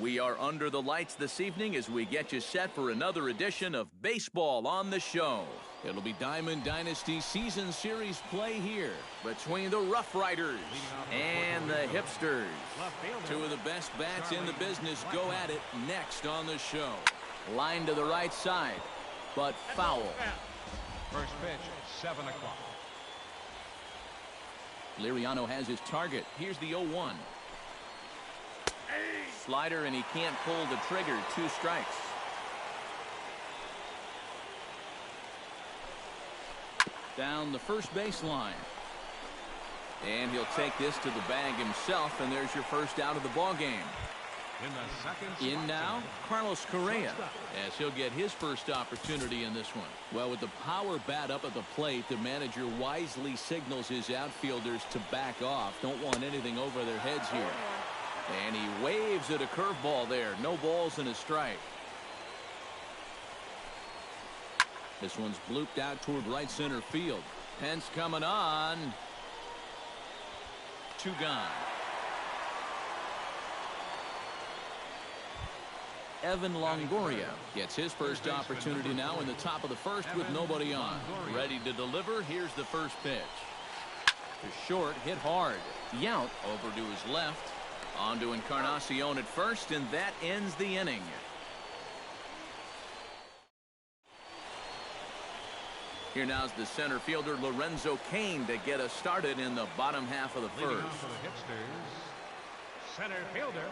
We are under the lights this evening as we get you set for another edition of Baseball on the Show. It'll be Diamond Dynasty Season Series play here between the Rough Riders and the Hipsters. Two of the best bats in the business go at it next on the show. Line to the right side, but foul. First pitch, 7 o'clock. Liriano has his target. Here's the 0-1. Slider, and he can't pull the trigger. 2 strikes. Down the first baseline. And he'll take this to the bag himself, and there's your first out of the ball game. In now, Carlos Correa, as he'll get his first opportunity in this one. Well, with the power bat up at the plate, the manager wisely signals his outfielders to back off. Don't want anything over their heads here. And he waves at a curveball there. No balls and a strike. This one's blooped out toward right center field. Pence coming on. 2 gone. Evan Longoria gets his first opportunity now in the top of the first with nobody on. Ready to deliver. Here's the first pitch. To short, hit hard. Yount over to his left. On to Encarnacion at first, and that ends the inning. Here now's the center fielder Lorenzo Cain to get us started in the bottom half of the first. Center fielder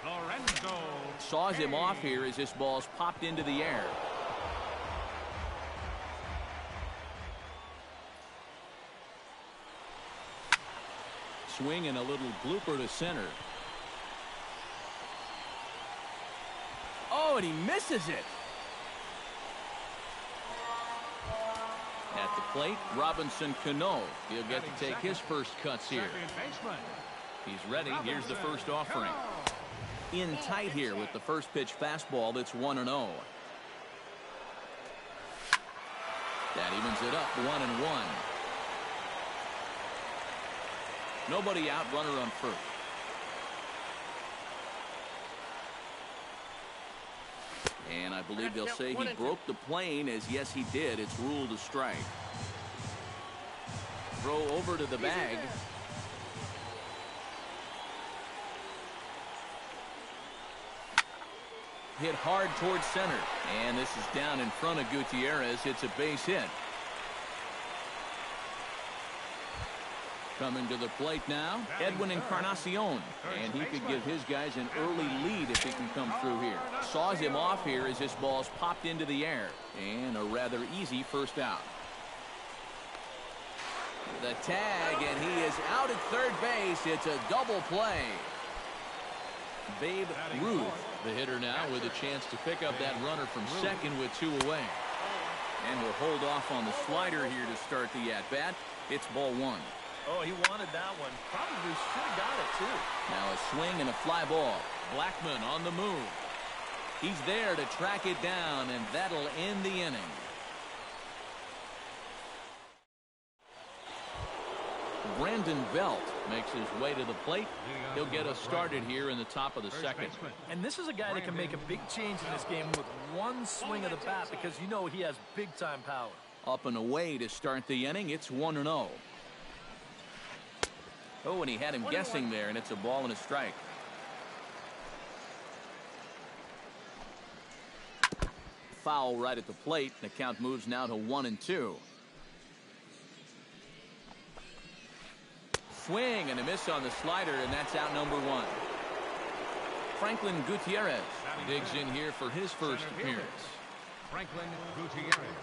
Lorenzo saws him off here as this ball's popped into the air. Swing and a little blooper to center. Oh, and he misses it. At the plate, Robinson Cano. He'll get to take his first cuts here. He's ready. Here's the first offering. In tight here with the first pitch fastball that's 1-0. That evens it up 1-1. Nobody out, runner on first. And I believe they'll say he broke the plane, as yes he did. It's ruled a strike. Throw over to the bag. Hit hard towards center. And this is down in front of Gutierrez. It's a base hit. Coming to the plate now, Edwin Encarnacion. And he could give his guys an early lead if he can come through here. Saws him off here as this ball's popped into the air. And a rather easy first out. The tag, and he is out at third base. It's a double play. Babe Ruth, the hitter now, with a chance to pick up that runner from second with 2 away. And we'll hold off on the slider here to start the at-bat. It's ball 1. Oh, he wanted that one. Probably should have got it, too. Now a swing and a fly ball. Blackman on the move. He's there to track it down, and that'll end the inning. Brandon Belt makes his way to the plate. He'll get us started here in the top of the second. And this is a guy that can make a big change in this game with one swing of the bat, because you know he has big-time power. Up and away to start the inning. It's 1-0. Oh, and he had him guessing there, and it's a ball and a strike. Foul right at the plate. The count moves now to 1-2. Swing and a miss on the slider, and that's out number 1. Franklin Gutierrez digs in here for his first appearance. Franklin Gutierrez.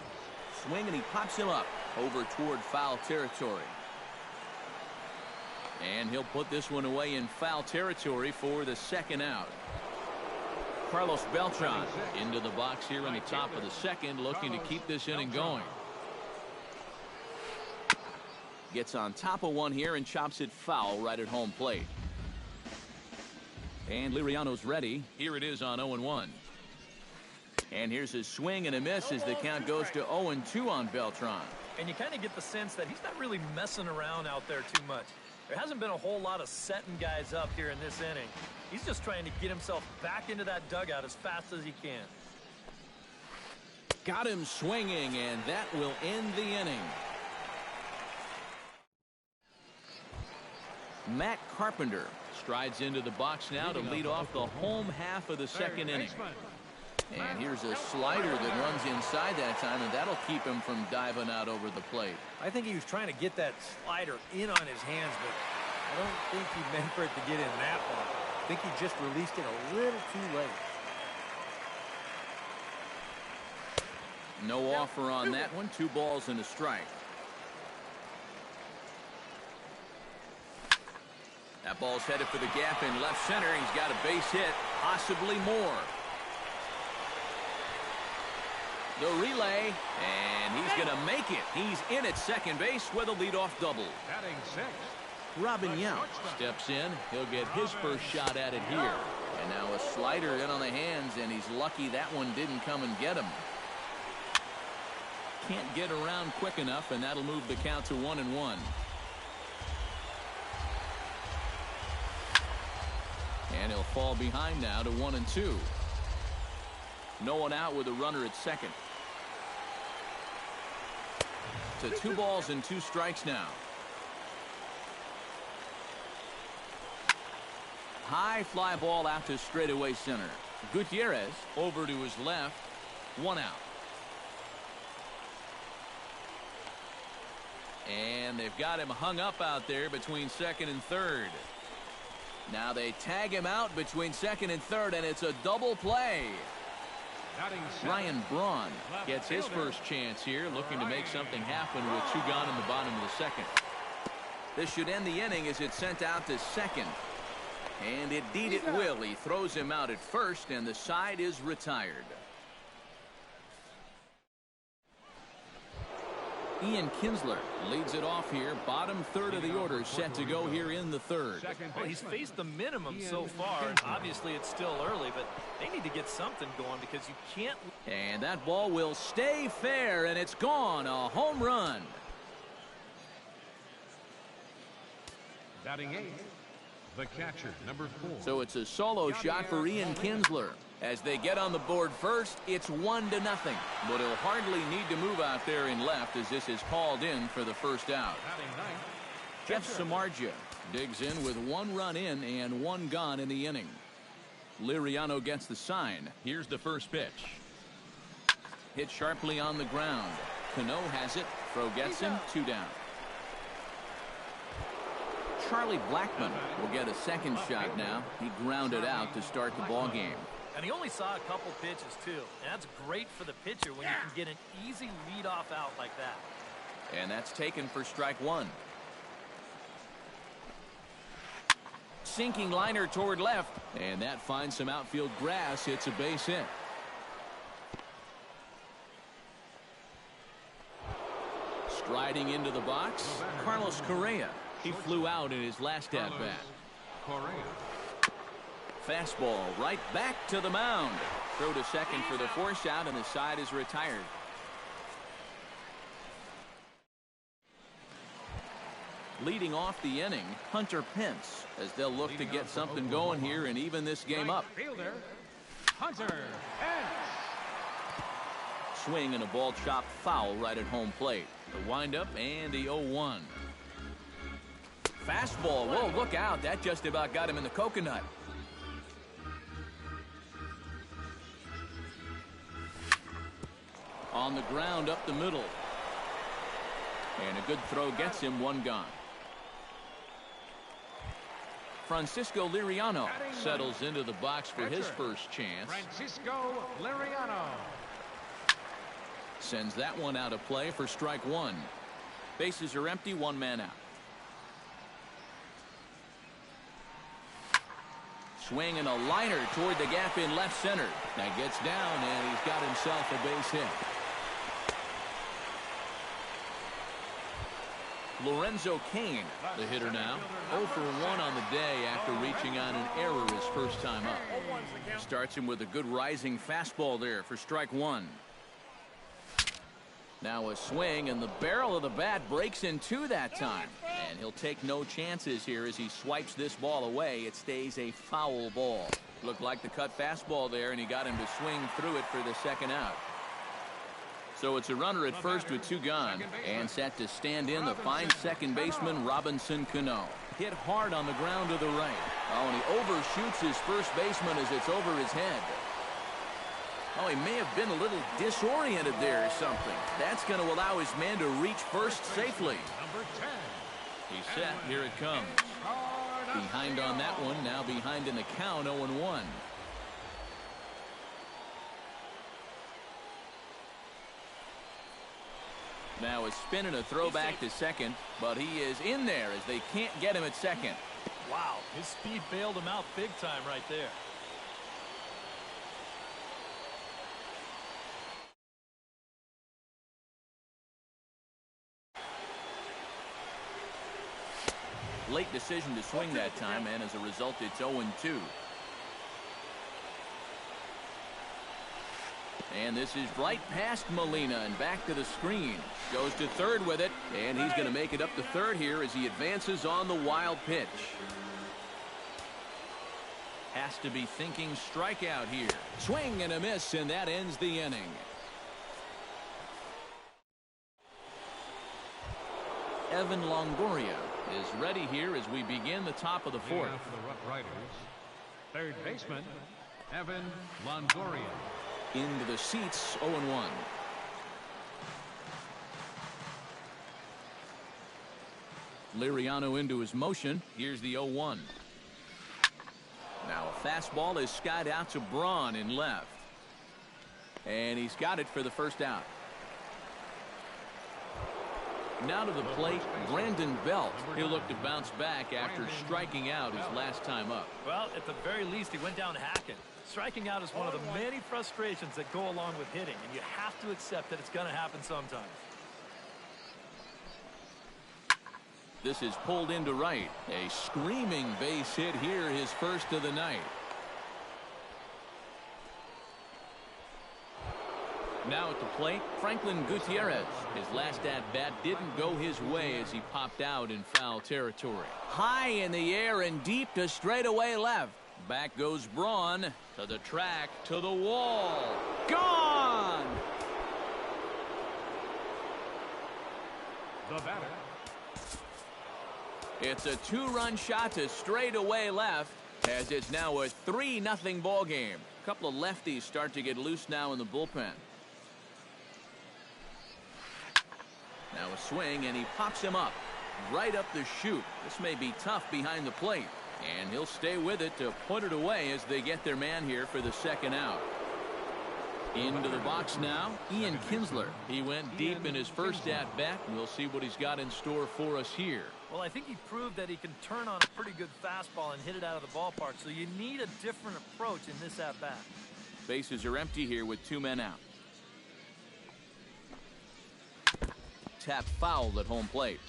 Swing, and he pops him up over toward foul territory. And he'll put this one away in foul territory for the second out. Carlos Beltran into the box here in the top of the second, looking to keep this inning going. Gets on top of one here and chops it foul right at home plate. And Liriano's ready. Here it is on 0-1. And here's his swing and a miss as the count goes to 0-2 on Beltran. And you kind of get the sense that he's not really messing around out there too much. There hasn't been a whole lot of setting guys up here in this inning. He's just trying to get himself back into that dugout as fast as he can. Got him swinging, and that will end the inning. Matt Carpenter strides into the box now to lead off the home half of the second inning. And here's a slider that runs inside that time, and that'll keep him from diving out over the plate. I think he was trying to get that slider in on his hands, but I don't think he meant for it to get in that far. I think he just released it a little too late. No offer on that one. 2 balls and a strike. That ball's headed for the gap in left center. He's got a base hit, possibly more. The relay, and he's going to make it. He's in at second base with a leadoff double. Batting 6. Robin Young steps in. He'll get his first shot at it here. And now a slider in on the hands, and he's lucky that one didn't come and get him. Can't get around quick enough, and that'll move the count to 1-1. And he'll fall behind now to 1-2. No one out with a runner at second. To 2 balls and 2 strikes now. High fly ball out to straightaway center. Gutierrez over to his left. 1 out. And they've got him hung up out there between second and third. Now they tag him out between second and third, and it's a double play. Ryan Braun gets his first chance here, looking to make something happen with 2 gone in the bottom of the second. This should end the inning as it's sent out to second. And indeed it will. He throws him out at first, and the side is retired. Ian Kinsler leads it off here. Bottom third of the order set to go here in the third. Well, he's faced the minimum so far. Obviously, it's still early, but they need to get something going because you can't. And that ball will stay fair, and it's gone. A home run. Batting 8. The catcher, number 4. So it's a solo shot for Ian Kinsler. As they get on the board first, it's 1-0. But he'll hardly need to move out there in left as this is called in for the first out. Jeff Samardzija digs in with 1 run in and 1 gone in the inning. Liriano gets the sign. Here's the first pitch. Hit sharply on the ground. Cano has it. Throw gets him. 2 down. Charlie Blackmon will get a second shot now. He grounded out to start the ball game. And he only saw a couple pitches, too. And that's great for the pitcher when you can get an easy leadoff out like that. And that's taken for strike 1. Sinking liner toward left. And that finds some outfield grass. It's a base hit. Striding into the box, Carlos Correa. He flew out in his last at-bat. Fastball right back to the mound. Throw to second for the force out, and the side is retired. Leading off the inning, Hunter Pence, as they'll look to get something going here and even this game up. Fielder, Hunter Pence. Swing and a ball chopped foul right at home plate. The windup and the 0-1. Fastball. Whoa, look out. That just about got him in the coconut. On the ground up the middle. And a good throw gets him 1 gone. Francisco Liriano settles into the box for his first chance. Francisco Liriano sends that one out of play for strike 1. Bases are empty, 1 man out. Swing and a liner toward the gap in left center. That gets down, and he's got himself a base hit. Lorenzo Cain, the hitter now, 0 for 1 on the day after reaching on an error his first time up. Starts him with a good rising fastball there for strike 1. Now a swing, and the barrel of the bat breaks in 2 that time. And he'll take no chances here as he swipes this ball away. It stays a foul ball. Looked like the cut fastball there, and he got him to swing through it for the second out. So it's a runner at first with two gone, and set to stand in the fine second baseman Robinson Cano. Hit hard on the ground to the right. Oh, and he overshoots his first baseman as it's over his head. Oh, he may have been a little disoriented there or something. That's going to allow his man to reach first safely. He's set. Here it comes. Behind on that one. Now behind in the count, 0-1. Now a spin and a throwback to second, but he is in there as they can't get him at second. Wow, his speed bailed him out big time right there. Late decision to swing that time, and as a result, it's 0-2. And this is right past Molina and back to the screen. Goes to third with it, and he's going to make it up to third here as he advances on the wild pitch. Has to be thinking strikeout here. Swing and a miss, and that ends the inning. Evan Longoria is ready here as we begin the top of the fourth. For the Rough Riders, third baseman Evan Longoria. Into the seats, 0-1. Liriano into his motion. Here's the 0-1. Now a fastball is skied out to Braun in left. And he's got it for the first out. Now to the plate, Brandon Belt. He'll look to bounce back after striking out his last time up. Well, at the very least, he went down hacking. Striking out is one of the many frustrations that go along with hitting, and you have to accept that it's going to happen sometimes. This is pulled into right. A screaming base hit here, his first of the night. Now at the plate, Franklin Gutierrez. His last at-bat didn't go his way as he popped out in foul territory. High in the air and deep to straightaway left. Back goes Braun to the track, to the wall. Gone! The batter. It's a two-run shot to straightaway left as it's now a 3-0 ball game. A couple of lefties start to get loose now in the bullpen. Now a swing, and he pops him up right up the chute. This may be tough behind the plate, and he'll stay with it to put it away as they get their man here for the second out. Into the box now, Ian Kinsler. He went deep in his first at-bat. We'll see what he's got in store for us here. Well, I think he proved that he can turn on a pretty good fastball and hit it out of the ballpark, so you need a different approach in this at-bat. Bases are empty here with two men out. Tap fouled at home plate.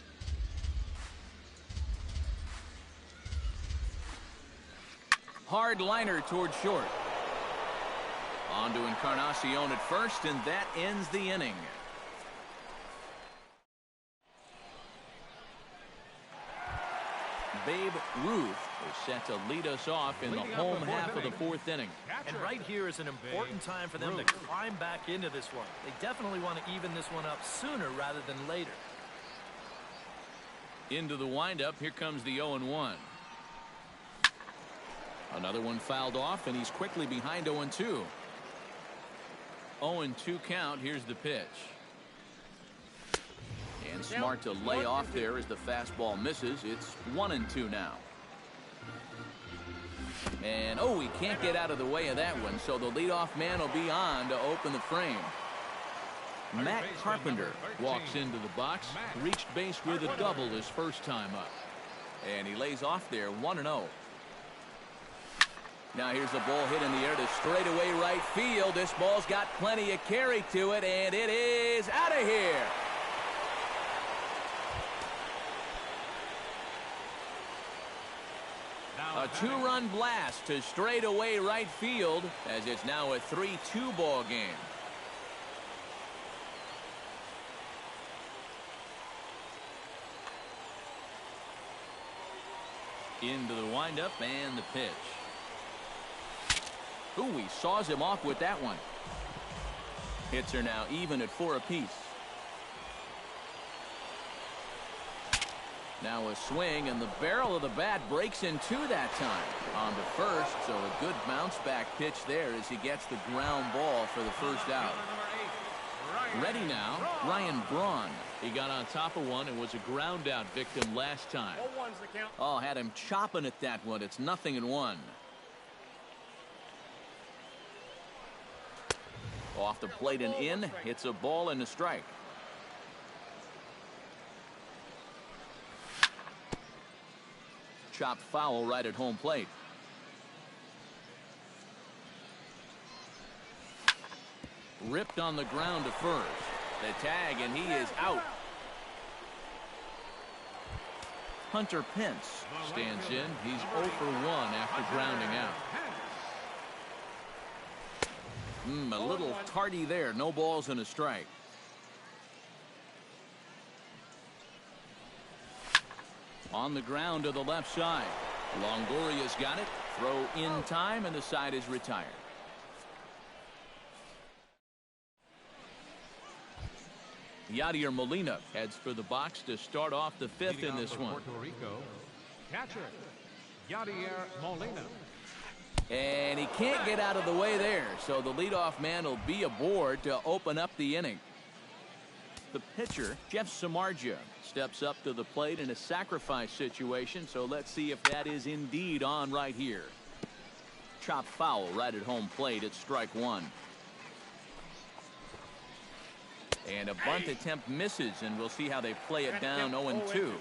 Hard liner toward short. On to Encarnacion at first, and that ends the inning. Babe Ruth is set to lead us off in the home half of the fourth inning. And right here is an important time for them to climb back into this one. They definitely want to even this one up sooner rather than later. Into the windup. Here comes the 0-1. Another one fouled off, and he's quickly behind 0-2. 0-2 count. Here's the pitch. And smart to lay off there as the fastball misses. It's 1-2 now. And oh, he can't get out of the way of that one, so the leadoff man will be on to open the frame. Matt Carpenter walks into the box, reached base with a double his first time up. And he lays off there, 1-0. Now here's a ball hit in the air to straightaway right field. This ball's got plenty of carry to it, and it is out of here. A two-run blast to straightaway right field as it's now a 3-2 ball game. Into the windup and the pitch. Ooh, he saws him off with that one. Hits are now even at 4 apiece. Now a swing, and the barrel of the bat breaks in two that time. On to first, so a good bounce back pitch there as he gets the ground ball for the first out. Ready now, Ryan Braun. He got on top of one and was a ground out victim last time. Oh, had him chopping at that one. It's 0-1. Off the plate and in. Hits a ball and a strike. Chopped foul right at home plate. Ripped on the ground to first. The tag, and he is out. Hunter Pence stands in. He's 0 for 1 after grounding out. A little tardy there. No balls and a strike. On the ground to the left side. Longoria's got it. Throw in time, and the side is retired. Yadier Molina heads for the box to start off the fifth in this one. Puerto Rico, catcher, Yadier Molina. And he can't get out of the way there, so the leadoff man will be aboard to open up the inning. The pitcher, Jeff Samardzija, steps up to the plate in a sacrifice situation, so let's see if that is indeed on right here. Chopped foul right at home plate. It's strike one. And a bunt attempt misses, and we'll see how they play it down 0-2.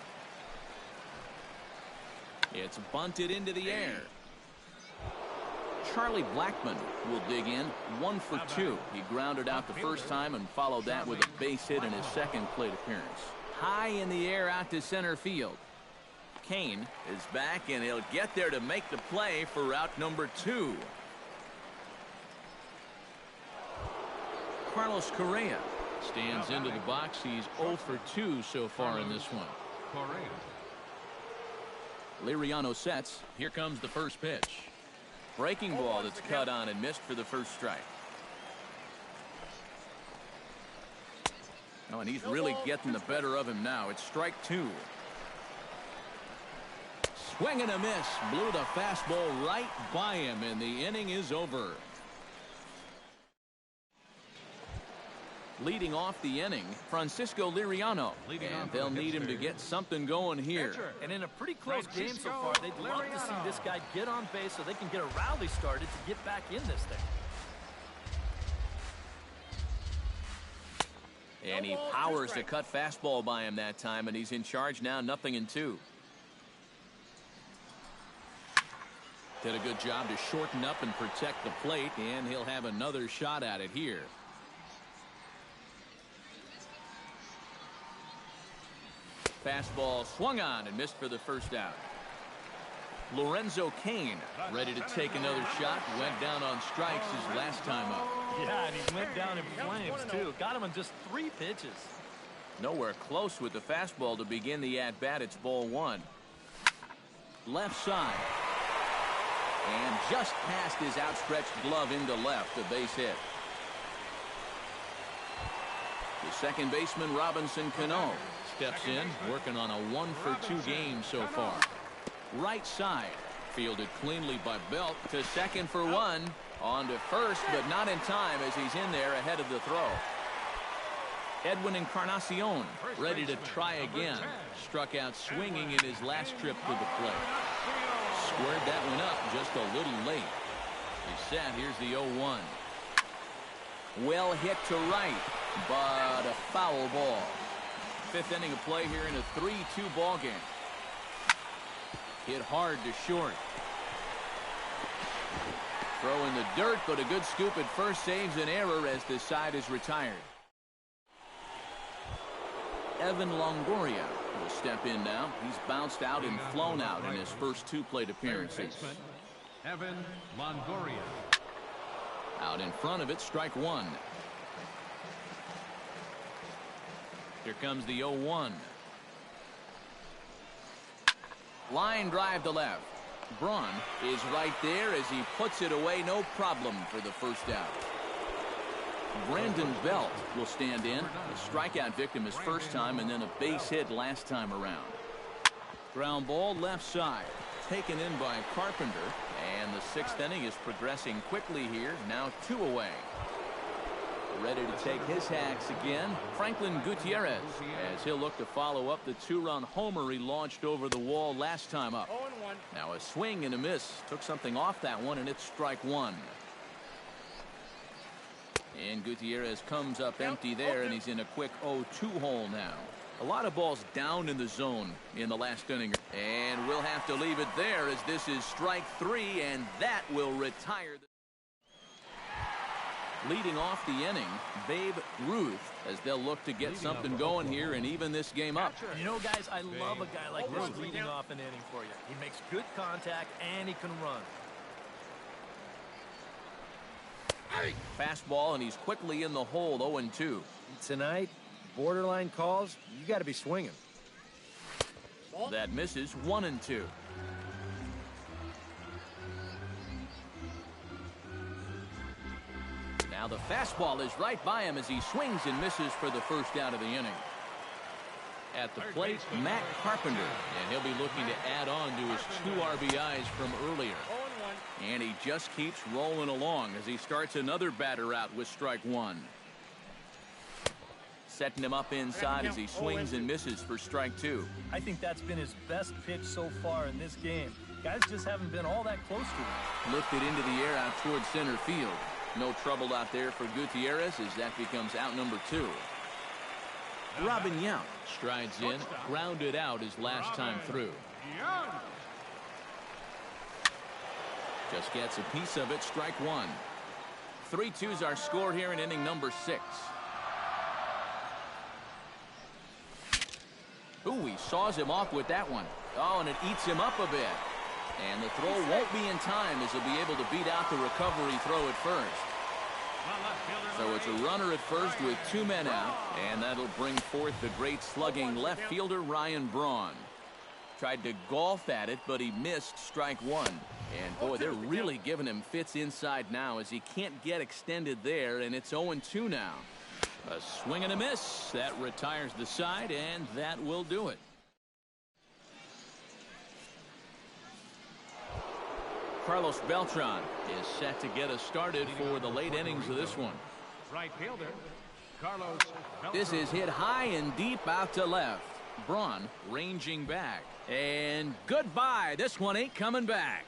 It's bunted into the air. Charlie Blackmon will dig in. 1 for 2. He grounded out the first time and followed that with a base hit in his second plate appearance. High in the air out to center field. Kane is back, and he'll get there to make the play for route number 2. Carlos Correa stands into the box. He's 0 for 2 so far in this one. Liriano sets. Here comes the first pitch. Breaking ball that's cut on and missed for the first strike. Oh, and he's really getting the better of him now. It's strike 2. Swing and a miss. Blew the fastball right by him, and the inning is over. Leading off the inning, Francisco Liriano. And they'll need him to get something going here. And in a pretty close game so far, they'd love to see this guy get on base so they can get a rally started to get back in this thing. And he powers the cut fastball by him that time, and he's in charge now, 0-2. Did a good job to shorten up and protect the plate, and he'll have another shot at it here. Fastball swung on and missed for the first out. Lorenzo Cain ready to take another shot. Went down on strikes his last time up. Yeah, and he went down in flames too. Got him on just 3 pitches. Nowhere close with the fastball to begin the at-bat. It's ball 1. Left side. And just past his outstretched glove into left. A base hit. The second baseman, Robinson Cano, steps in, working on a 1 for 2 game so far. Right side, fielded cleanly by Belt to second for 1. On to first, but not in time as he's in there ahead of the throw. Edwin Encarnacion ready to try again. Struck out swinging in his last trip to the plate. Squared that one up just a little late. He's set. Here's the 0-1. Well hit to right, but a foul ball. 5th inning of play here in a 3-2 ball game. Hit hard to short. Throw in the dirt, but a good scoop at first saves an error as this side is retired. Evan Longoria will step in now. He's bounced out and flown out in his first 2 plate appearances. Evan Longoria. Out in front of it, strike 1. Here comes the 0-1. Line drive to left. Braun is right there as he puts it away. No problem for the first out. Brandon Belt will stand in. A strikeout victim his first time and then a base hit last time around. Ground ball left side. Taken in by Carpenter. And the sixth inning is progressing quickly here. Now 2 away. Ready to take his hacks again. Franklin Gutierrez as he'll look to follow up the 2-run homer he launched over the wall last time up. Now a swing and a miss. Took something off that one and it's strike 1. And Gutierrez comes up empty there and he's in a quick 0-2 hole now. A lot of balls down in the zone in the last inning. And we'll have to leave it there as this is strike 3 and that will retire. Leading off the inning, Babe Ruth, as they'll look to get something going here and even this game up. You know, guys, I love a guy like this leading off an inning for you. He makes good contact and he can run. Fastball, and he's quickly in the hole, 0-2. Tonight, borderline calls, you got to be swinging. That misses, 1-2. Now the fastball is right by him as he swings and misses for the first out of the inning. At the plate, Matt Carpenter, and he'll be looking to add on to his 2 RBIs from earlier. And he just keeps rolling along as he starts another batter out with strike 1. Setting him up inside as he swings and misses for strike 2. I think that's been his best pitch so far in this game. Guys just haven't been all that close to him. Lifted into the air out towards center field. No trouble out there for Gutierrez as that becomes out number 2. Robin Yount strides in, grounded out his last time through. Just gets a piece of it, strike 1. 3-2's our score here in inning number 6. Ooh, he saws him off with that one. Oh, and it eats him up a bit. And the throw won't be in time as he'll be able to beat out the recovery throw at first. So it's a runner at first with 2 men out, and that'll bring forth the great slugging left fielder Ryan Braun. Tried to golf at it, but he missed strike 1. And boy, they're really giving him fits inside now as he can't get extended there, and it's 0-2 now. A swing and a miss. That retires the side, and that will do it. Carlos Beltran is set to get us started for the late innings of this one. Right fielder, Carlos Beltran. This is hit high and deep out to left. Braun ranging back. And goodbye. This one ain't coming back.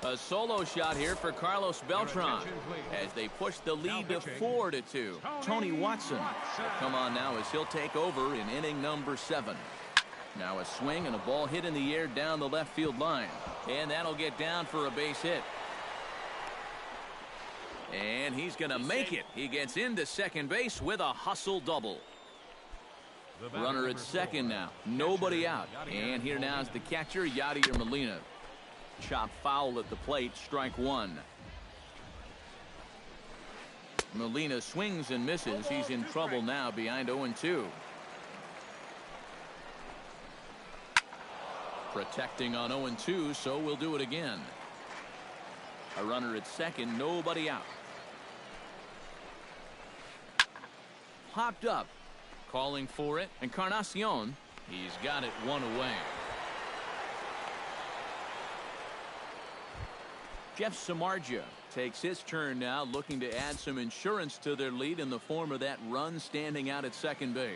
A solo shot here for Carlos Beltran as they push the lead to 4-2. Tony Watson will come on now as he'll take over in inning number 7. Now a swing and a ball hit in the air down the left field line. And that'll get down for a base hit. And he's going to make it. He gets into second base with a hustle double. Runner at second now. Nobody out. And here now is the catcher, Yadier Molina. Chop foul at the plate, strike 1. Molina swings and misses. He's in trouble now behind 0-2. Protecting on 0-2, so we'll do it again. A runner at second, nobody out. Popped up, calling for it. Encarnacion, he's got it 1 away. Jeff Samardzija takes his turn now, looking to add some insurance to their lead in the form of that run standing out at second base.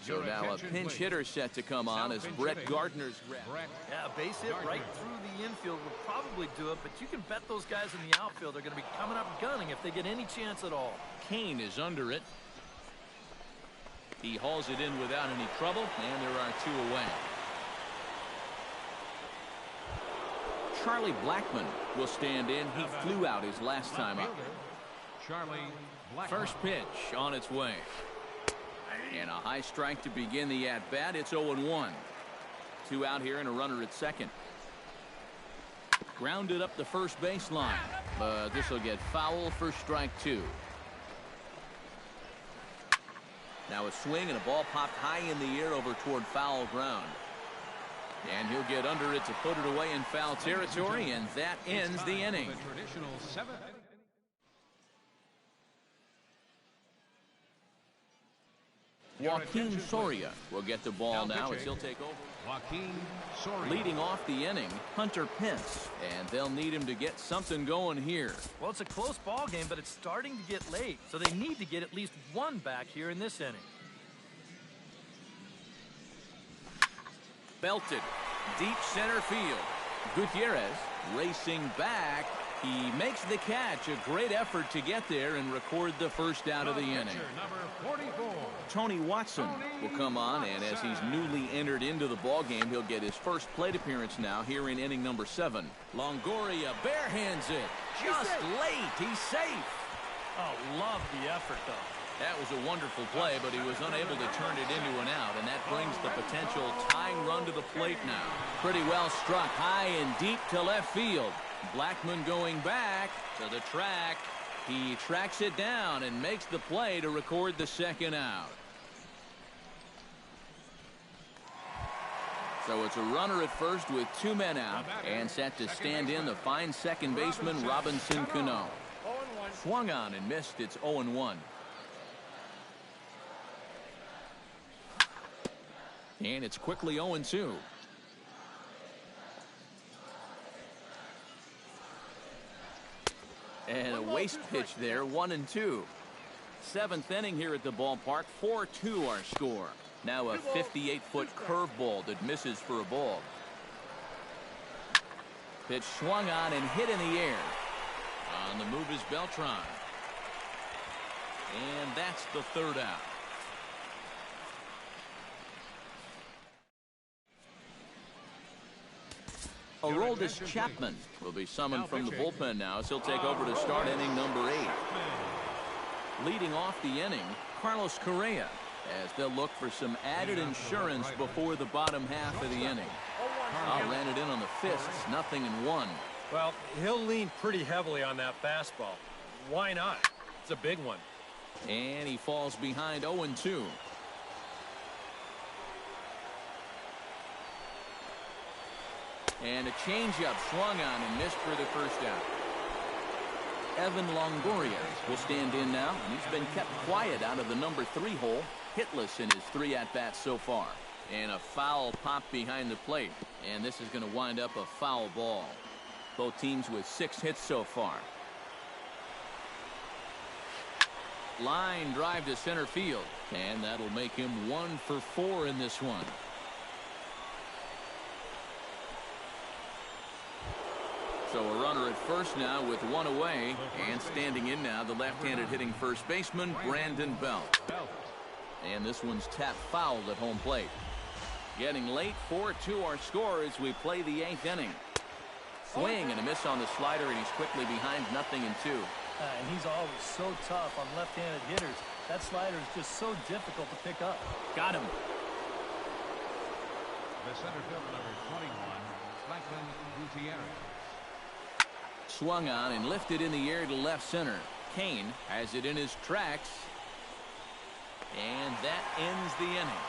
So now a pinch hitter set to come on as Brett Gardner's wrapped. Yeah, a base hit right through the infield would probably do it, but you can bet those guys in the outfield are going to be coming up gunning if they get any chance at all. Kane is under it. He hauls it in without any trouble, and there are 2 away. Charlie Blackmon will stand in. He flew out his last time up. Charlie Blackmon. First pitch on its way. And a high strike to begin the at-bat. It's 0-1. 2 out here and a runner at second. Grounded up the first baseline, but this will get foul for strike 2. Now a swing and a ball popped high in the air over toward foul ground. And he'll get under it to put it away in foul territory, and that ends the inning. Joaquin Soria will get the ball now as he'll take over. Joaquin Soria. Leading off the inning, Hunter Pence, and they'll need him to get something going here. Well, it's a close ball game, but it's starting to get late, so they need to get at least one back here in this inning. Belted, deep center field. Gutierrez racing back. He makes the catch. A great effort to get there and record the first out of the inning. Number 44. Tony Watson will come on, and as he's newly entered into the ballgame, he'll get his first plate appearance now here in inning number 7. Longoria barehands it. Just late. He's safe. Oh, love the effort, though. That was a wonderful play, but he was unable to turn it into an out, and that brings the potential tying run to the plate now. Pretty well struck high and deep to left field. Blackman going back to the track. He tracks it down and makes the play to record the second out. So it's a runner at first with 2 men out, and set to stand in the fine second baseman Robinson Cano. Swung on and missed. It's 0-1. And it's quickly 0-2. And a waste pitch there, 1-2. 7th inning here at the ballpark, 4-2 our score. Now a 58-foot curveball that misses for a ball. Pitch swung on and hit in the air. On the move is Beltran. And that's the 3rd out. Aroldis Chapman will be summoned from the bullpen now as he'll take over to start inning number 8. Leading off the inning, Carlos Correa, as they'll look for some added insurance before the bottom half of the inning. Ran it in on the fists, 0-1. Well, he'll lean pretty heavily on that fastball. Why not? It's a big one. And he falls behind 0-2. And a changeup swung on and missed for the first out. Evan Longoria will stand in now, and he's been kept quiet out of the number 3 hole, hitless in his 3 at-bats so far. And a foul pop behind the plate, and this is going to wind up a foul ball. Both teams with 6 hits so far. Line drive to center field, and that'll make him 1 for 4 in this one. So a runner at first now with 1 away, and standing in now the left-handed hitting first baseman Brandon Belt. And this one's tapped foul at home plate. Getting late, 4-2 our score as we play the 8th inning. Swing and a miss on the slider, and he's quickly behind 0-2. And he's always so tough on left-handed hitters. That slider is just so difficult to pick up. Got him. The center fielder, number 21, Franklin Gutierrez. Swung on and lifted in the air to left center. Kane has it in his tracks. And that ends the inning.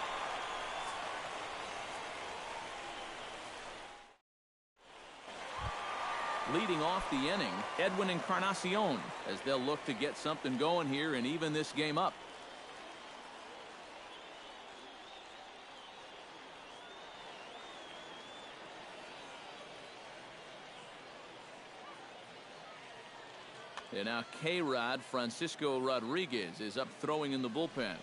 Leading off the inning, Edwin Encarnacion, as they'll look to get something going here and even this game up. And now K-Rod Francisco Rodriguez is up throwing in the bullpen.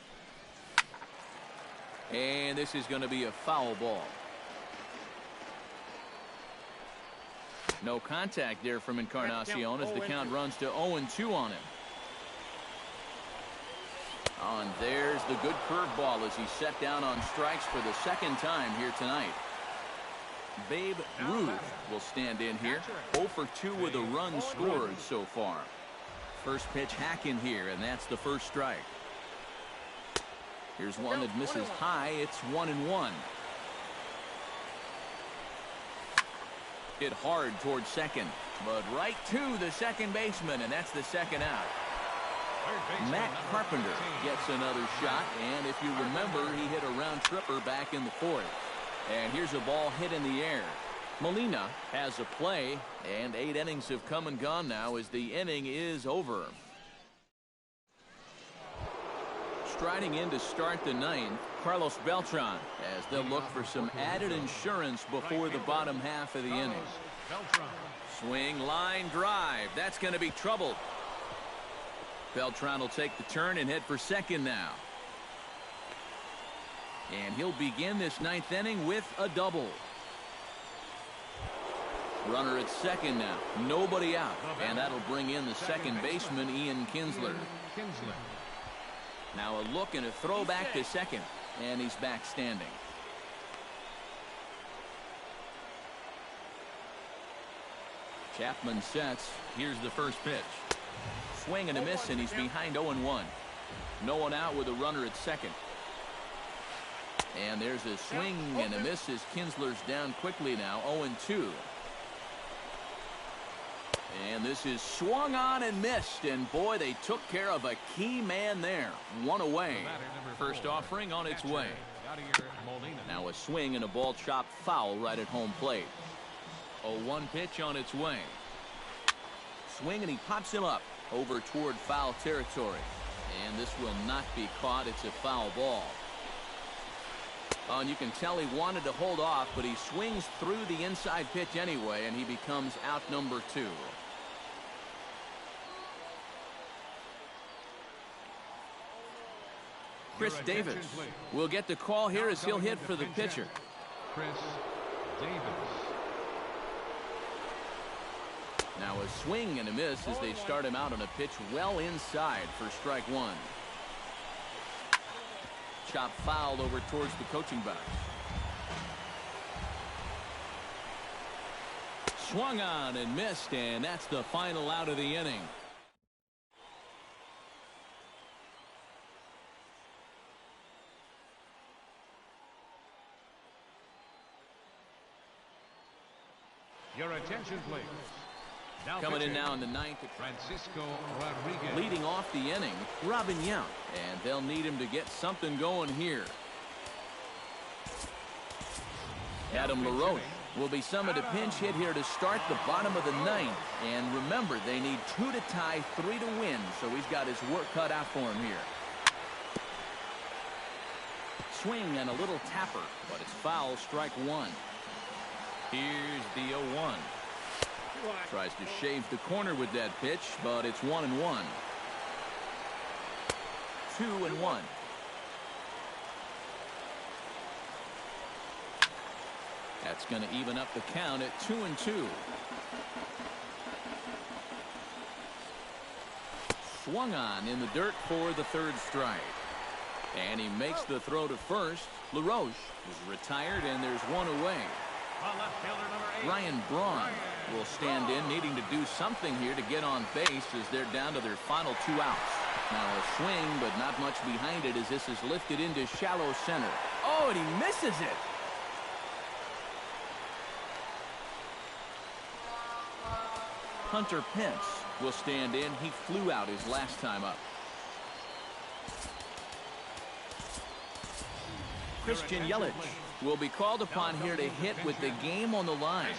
And this is going to be a foul ball. No contact there from Encarnacion as the count runs to 0-2 on him. And there's the good curveball as he's set down on strikes for the 2nd time here tonight. Babe Ruth will stand in here. 0 for 2 with a run scored so far. First pitch hack in here, and that's the first strike. Here's one that misses high. It's 1-1. Hit hard towards second, but right to the second baseman, and that's the second out. Matt Carpenter gets another shot, and if you remember, he hit a round tripper back in the fourth. And here's a ball hit in the air. Molina has a play, and 8 innings have come and gone now as the inning is over. Striding in to start the ninth, Carlos Beltran, as they'll look for some added insurance before the bottom half of the inning. Swing, line, drive. That's going to be trouble. Beltran will take the turn and head for second now. And he'll begin this ninth inning with a double. Runner at second now. Nobody out. And that'll bring in the second baseman, Ian Kinsler. Now a look and a throw back to second. And he's back standing. Chapman sets. Here's the first pitch. Swing and a miss, and he's behind 0-1. No one out with a runner at second. And there's a swing and a miss as Kinsler's down quickly now, 0-2. And this is swung on and missed, and boy, they took care of a key man there. One away. First offering on its way. Now a swing and a ball chopped foul right at home plate. 0-1 pitch on its way. Swing, and he pops him up over toward foul territory. And this will not be caught. It's a foul ball. Oh, and you can tell he wanted to hold off, but he swings through the inside pitch anyway, and he becomes out number 2. Chris Davis will get the call here as he'll hit for the pitcher. Chris Davis. Now a swing and a miss as they start him out on a pitch well inside for strike 1. Chop fouled over towards the coaching box. Swung on and missed, and that's the final out of the inning. Your attention, please. Now coming in now in the ninth, Francisco Rodriguez. Leading off the inning, Robin Yount, and they'll need him to get something going here. Adam LaRoche will be summoned a pinch hit here to start the bottom of the ninth. And remember, they need 2 to tie, 3 to win, so he's got his work cut out for him here. Swing and a little tapper, but it's foul, strike 1. Here's the 0-1. Tries to shave the corner with that pitch, but it's 1-1. 2-1. That's going to even up the count at 2-2. Swung on in the dirt for the third strike. And he makes the throw to first. LaRoche is retired, and there's one away. Ryan Braun will stand in, needing to do something here to get on base as they're down to their final 2 outs. Now a swing, but not much behind it as this is lifted into shallow center. Oh, and he misses it. Hunter Pence will stand in. He flew out his last time up. Christian Yelich will be called upon here to hit with the game on the line.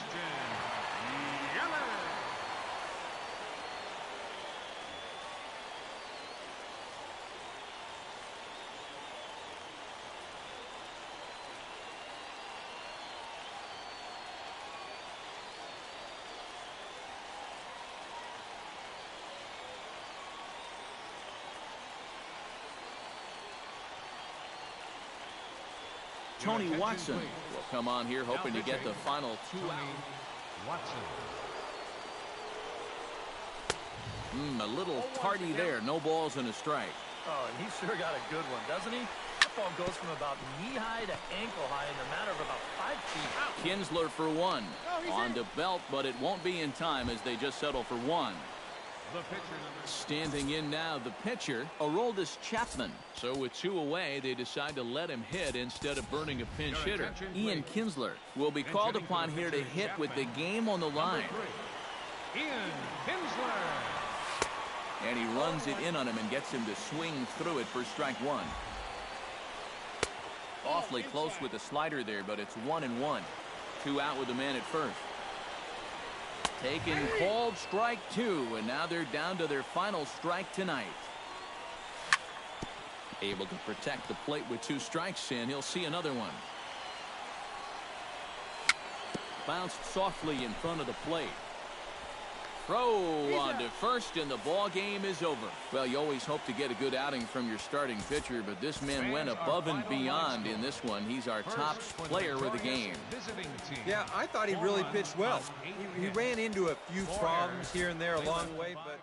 Tony Watson will come on here hoping to get the final 2 out. A little tardy there. No balls and a strike. Oh, and he sure got a good one, doesn't he? That ball goes from about knee-high to ankle-high in a matter of about 5 feet. Kinsler for 1. On to Belt, but it won't be in time as they just settle for 1. Standing in now, the pitcher, Aroldis Chapman. So with 2 away, they decide to let him hit instead of burning a pinch hitter. Ian Kinsler will be called upon here to hit with the game on the line. Ian Kinsler. And he runs it in on him and gets him to swing through it for strike 1. Awfully close with the slider there, but it's 1-1. 2 out with the man at first. Taken, called strike 2, and now they're down to their final strike tonight. Able to protect the plate with 2 strikes, and he'll see another one. Bounced softly in front of the plate. Throw on to first, and the ball game is over. Well, you always hope to get a good outing from your starting pitcher, but this man went above and beyond in this one. He's our top player of the game. Yeah, I thought he really pitched well. He ran into a few problems here and there along the way, but